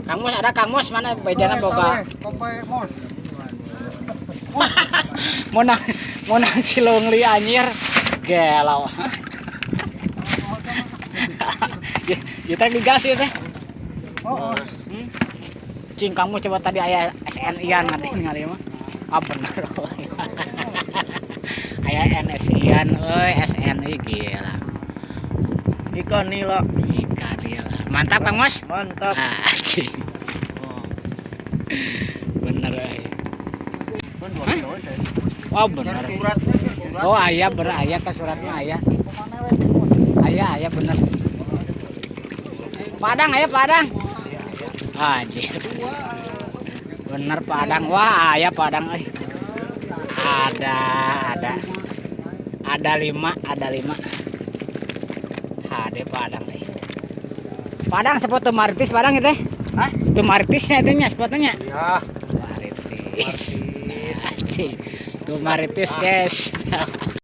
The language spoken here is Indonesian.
Kang Mus ada Kang Mus mana bedana boga. Monang Cilungli anyir gelau. Ya teh digas ya teh. Cing Kang Mus coba tadi aya SNI-an ngali mah. Ah bener. Aya NSI-an euy SNI gila. Ikan nila. Ikan nila. Mantap Kang Mus. Mantap. Cing. Bener euy. Oh bener. Oh aya bener aya ka suratnya aya. Aya bener. Padang aya Padang. Anjir. Bener Padang. Wah aya Padang euy. Ada 5. Ada Padang euy. Padang spot teu maritis Padang itu teh. Hah? Teu maritisnya itu nya spotnya. Iya. Maritis. Tuh maritis guys.